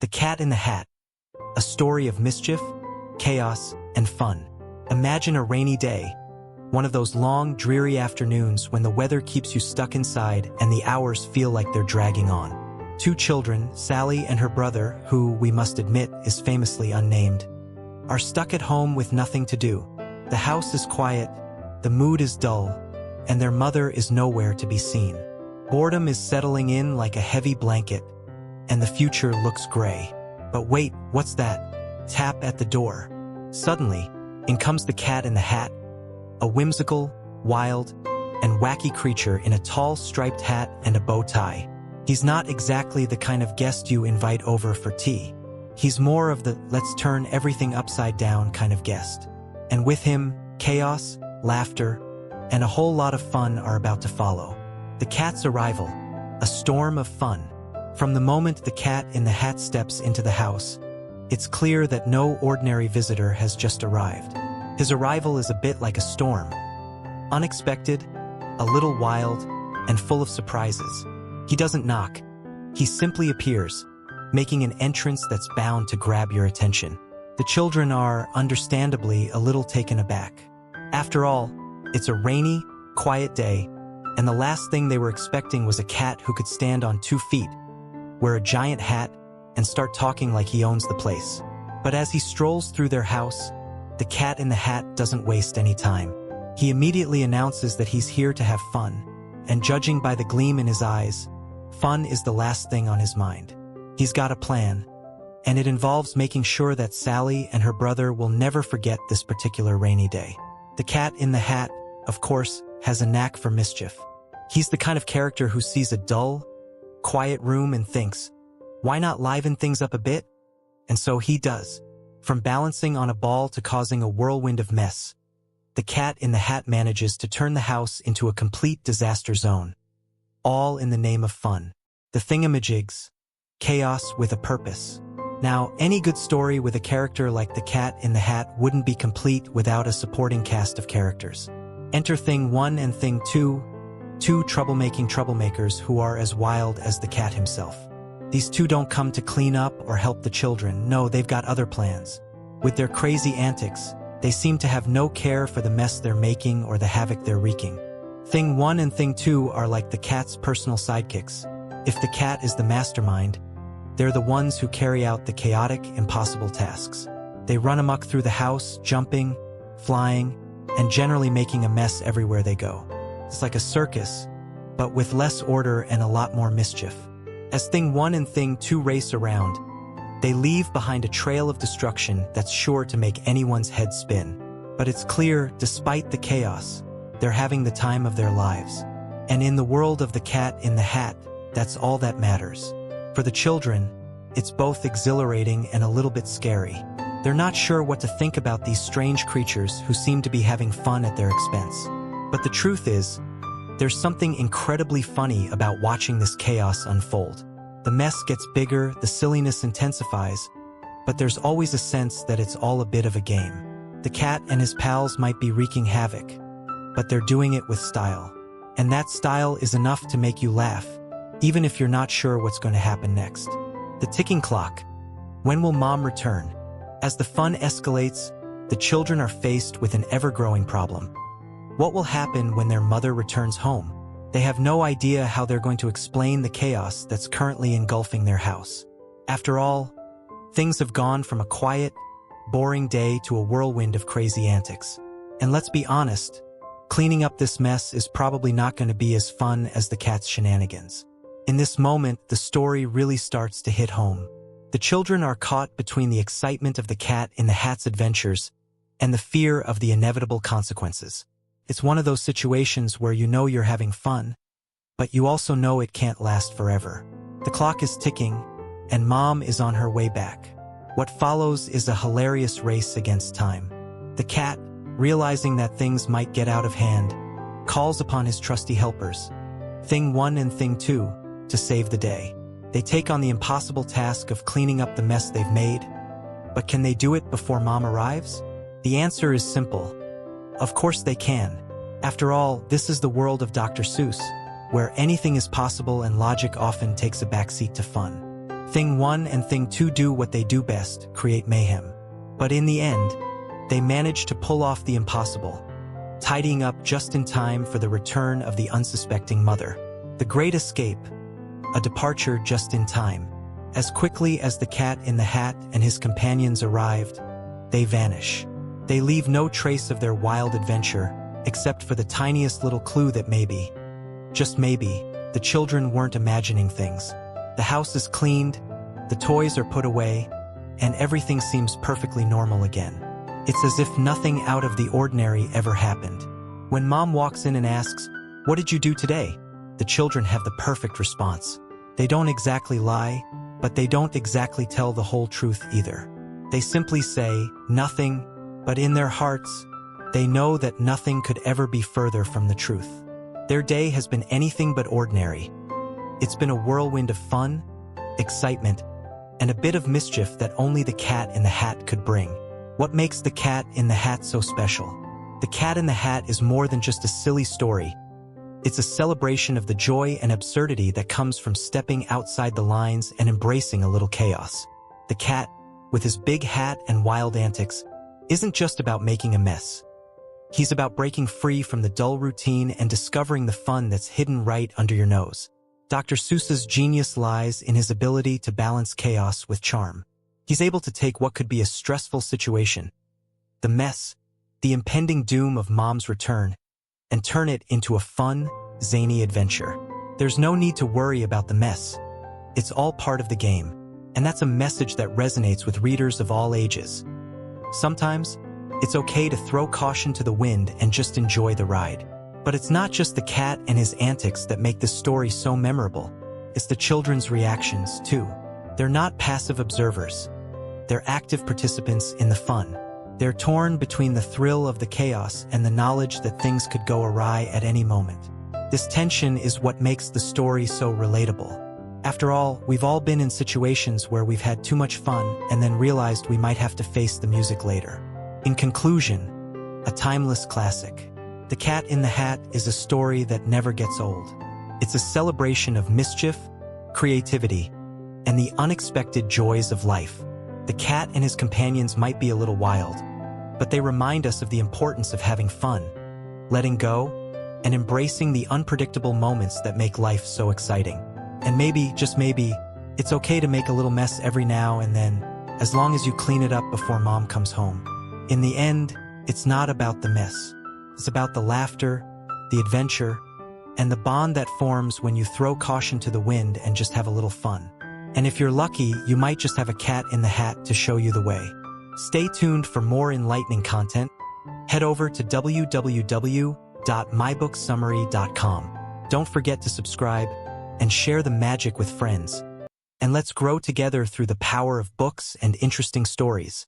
The Cat in the Hat, a story of mischief, chaos, and fun. Imagine a rainy day, one of those long, dreary afternoons when the weather keeps you stuck inside and the hours feel like they're dragging on. Two children, Sally and her brother, who, we must admit, is famously unnamed, are stuck at home with nothing to do. The house is quiet, the mood is dull, and their mother is nowhere to be seen. Boredom is settling in like a heavy blanket, and the future looks gray. But wait, what's that? Tap at the door. Suddenly, in comes the Cat in the Hat, a whimsical, wild, and wacky creature in a tall striped hat and a bow tie. He's not exactly the kind of guest you invite over for tea. He's more of the let's turn everything upside down kind of guest. And with him, chaos, laughter, and a whole lot of fun are about to follow. The cat's arrival, a storm of fun. From the moment the Cat in the Hat steps into the house, it's clear that no ordinary visitor has just arrived. His arrival is a bit like a storm. Unexpected, a little wild, and full of surprises. He doesn't knock. He simply appears, making an entrance that's bound to grab your attention. The children are, understandably, a little taken aback. After all, it's a rainy, quiet day, and the last thing they were expecting was a cat who could stand on 2 feet, wear a giant hat, and start talking like he owns the place. But as he strolls through their house, the Cat in the Hat doesn't waste any time. He immediately announces that he's here to have fun, and judging by the gleam in his eyes, fun is the last thing on his mind. He's got a plan, and it involves making sure that Sally and her brother will never forget this particular rainy day. The Cat in the Hat, of course, has a knack for mischief. He's the kind of character who sees a dull, quiet room and thinks, why not liven things up a bit? And so he does. From balancing on a ball to causing a whirlwind of mess, the Cat in the Hat manages to turn the house into a complete disaster zone. All in the name of fun. The thingamajigs. Chaos with a purpose. Now, any good story with a character like the Cat in the Hat wouldn't be complete without a supporting cast of characters. Enter Thing 1 and Thing 2, two troublemaking troublemakers who are as wild as the cat himself. These two don't come to clean up or help the children. No, they've got other plans. With their crazy antics, they seem to have no care for the mess they're making or the havoc they're wreaking. Thing 1 and Thing 2 are like the cat's personal sidekicks. If the cat is the mastermind, they're the ones who carry out the chaotic, impossible tasks. They run amok through the house, jumping, flying, and generally making a mess everywhere they go. It's like a circus, but with less order and a lot more mischief. As Thing 1 and Thing 2 race around, they leave behind a trail of destruction that's sure to make anyone's head spin. But it's clear, despite the chaos, they're having the time of their lives. And in the world of the Cat in the Hat, that's all that matters. For the children, it's both exhilarating and a little bit scary. They're not sure what to think about these strange creatures who seem to be having fun at their expense. But the truth is, there's something incredibly funny about watching this chaos unfold. The mess gets bigger, the silliness intensifies, but there's always a sense that it's all a bit of a game. The cat and his pals might be wreaking havoc, but they're doing it with style. And that style is enough to make you laugh, even if you're not sure what's going to happen next. The ticking clock. When will Mom return? As the fun escalates, the children are faced with an ever-growing problem. What will happen when their mother returns home? They have no idea how they're going to explain the chaos that's currently engulfing their house. After all, things have gone from a quiet, boring day to a whirlwind of crazy antics. And let's be honest, cleaning up this mess is probably not going to be as fun as the cat's shenanigans. In this moment, the story really starts to hit home. The children are caught between the excitement of the Cat in the Hat's adventures and the fear of the inevitable consequences. It's one of those situations where you know you're having fun, but you also know it can't last forever. The clock is ticking, and Mom is on her way back. What follows is a hilarious race against time. The cat, realizing that things might get out of hand, calls upon his trusty helpers, Thing 1 and Thing 2, to save the day. They take on the impossible task of cleaning up the mess they've made. But can they do it before Mom arrives? The answer is simple. Of course they can. After all, this is the world of Dr. Seuss, where anything is possible and logic often takes a backseat to fun. Thing 1 and Thing 2 do what they do best, create mayhem. But in the end, they manage to pull off the impossible, tidying up just in time for the return of the unsuspecting mother. The Great Escape, a departure just in time. As quickly as the Cat in the Hat and his companions arrived, they vanish. They leave no trace of their wild adventure, except for the tiniest little clue that maybe, just maybe, the children weren't imagining things. The house is cleaned, the toys are put away, and everything seems perfectly normal again. It's as if nothing out of the ordinary ever happened. When Mom walks in and asks, "What did you do today?" the children have the perfect response. They don't exactly lie, but they don't exactly tell the whole truth either. They simply say, "Nothing," but in their hearts, they know that nothing could ever be further from the truth. Their day has been anything but ordinary. It's been a whirlwind of fun, excitement, and a bit of mischief that only the Cat in the Hat could bring. What makes the Cat in the Hat so special? The Cat in the Hat is more than just a silly story. It's a celebration of the joy and absurdity that comes from stepping outside the lines and embracing a little chaos. The cat, with his big hat and wild antics, isn't just about making a mess. He's about breaking free from the dull routine and discovering the fun that's hidden right under your nose. Dr. Seuss's genius lies in his ability to balance chaos with charm. He's able to take what could be a stressful situation, the mess, the impending doom of Mom's return, and turn it into a fun, zany adventure. There's no need to worry about the mess. It's all part of the game, and that's a message that resonates with readers of all ages. Sometimes, it's okay to throw caution to the wind and just enjoy the ride. But it's not just the cat and his antics that make this story so memorable. It's the children's reactions, too. They're not passive observers. They're active participants in the fun. They're torn between the thrill of the chaos and the knowledge that things could go awry at any moment. This tension is what makes the story so relatable. After all, we've all been in situations where we've had too much fun and then realized we might have to face the music later. In conclusion, a timeless classic. The Cat in the Hat is a story that never gets old. It's a celebration of mischief, creativity, and the unexpected joys of life. The cat and his companions might be a little wild, but they remind us of the importance of having fun, letting go, and embracing the unpredictable moments that make life so exciting. And maybe, just maybe, it's okay to make a little mess every now and then, as long as you clean it up before Mom comes home. In the end, it's not about the mess. It's about the laughter, the adventure, and the bond that forms when you throw caution to the wind and just have a little fun. And if you're lucky, you might just have a cat in the hat to show you the way. Stay tuned for more enlightening content. Head over to www.mybooksummary.com. Don't forget to subscribe and share the magic with friends. And let's grow together through the power of books and interesting stories.